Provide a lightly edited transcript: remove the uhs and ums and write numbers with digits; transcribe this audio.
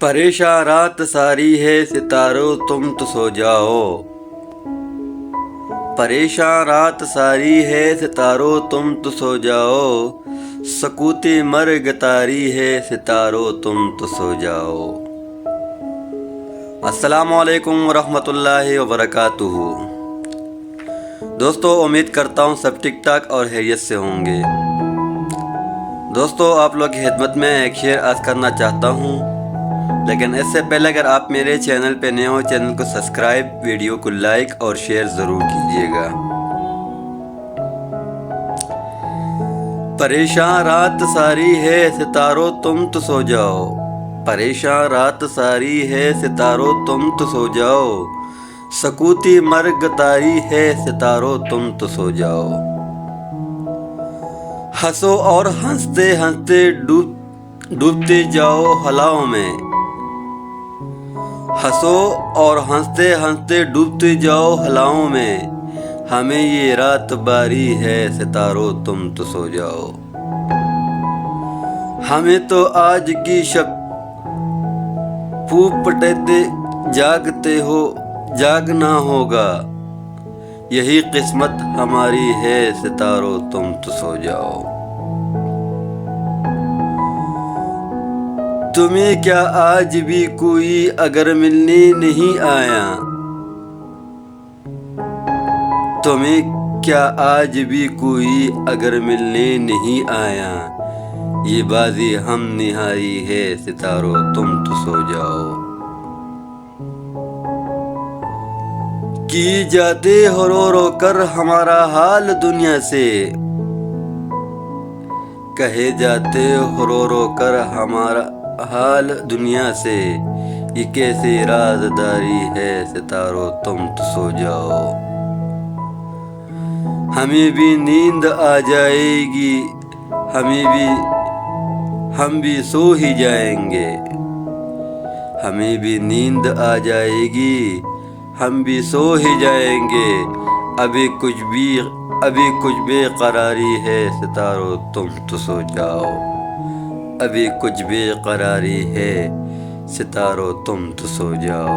پریشاں رات ساری ہے ستاروں تم تو سو جاؤ، پریشاں رات ساری ہے ستاروں تم تو سو جاؤ، سکوتی مرگ تاری ہے ستاروں تم تو سو جاؤ۔ السلام علیکم ورحمۃ اللہ وبرکاتہ۔ دوستو، امید کرتا ہوں سب ٹھیک ٹھاک اور خیریت سے ہوں گے۔ دوستو، آپ لوگ کی خدمت میں ایک شعر عرض کرنا چاہتا ہوں، لیکن اس سے پہلے اگر آپ میرے چینل پہ نئے ہو، چینل کو سبسکرائب، ویڈیو کو لائک اور شیئر ضرور کیجیے گا۔ پریشاں رات ساری ہے ستاروں تم تو سو جاؤ، پریشاں رات ساری ہے ستاروں تم تو سو جاؤ، سکوتی مرگ تاری ہے ستاروں تم تو سو جاؤ۔ ہنسو اور ہنستے ہنستے ڈوبتے جاؤ ہلاؤں میں، ہنسو اور ہنستے ہنستے ڈوبتے جاؤ ہلاؤں میں، ہمیں یہ رات باری ہے ستاروں تم تو سو جاؤ۔ ہمیں تو آج کی شب پھوپٹتے جاگتے ہو جاگنا ہوگا، یہی قسمت ہماری ہے ستاروں تم تو سو جاؤ۔ تمہیں کیا آج بھی کوئی اگر ملنے نہیں آیا، تمہیں کیا آج بھی کوئی اگر ملنے نہیں آیا، یہ بازی ہم نے ہاری ہے ستاروں تم تو سو جاؤ۔ کی جاتے ہو رو رو کر ہمارا حال دنیا سے، کہے جاتے ہو رو رو کر ہمارا حال دنیا سے، یہ کیسی رازداری ہے ستاروں تم تو سو جاؤ۔ ہمیں بھی نیند آ جائے گی، ہم بھی سو ہی جائیں گے، ہمیں بھی نیند آ جائے گی، ہم بھی سو ہی جائیں گے، ابھی کچھ بے قراری ہے ستاروں تم تو سو جاؤ، ابھی کچھ بے قراری ہے ستاروں تم تو سو جاؤ۔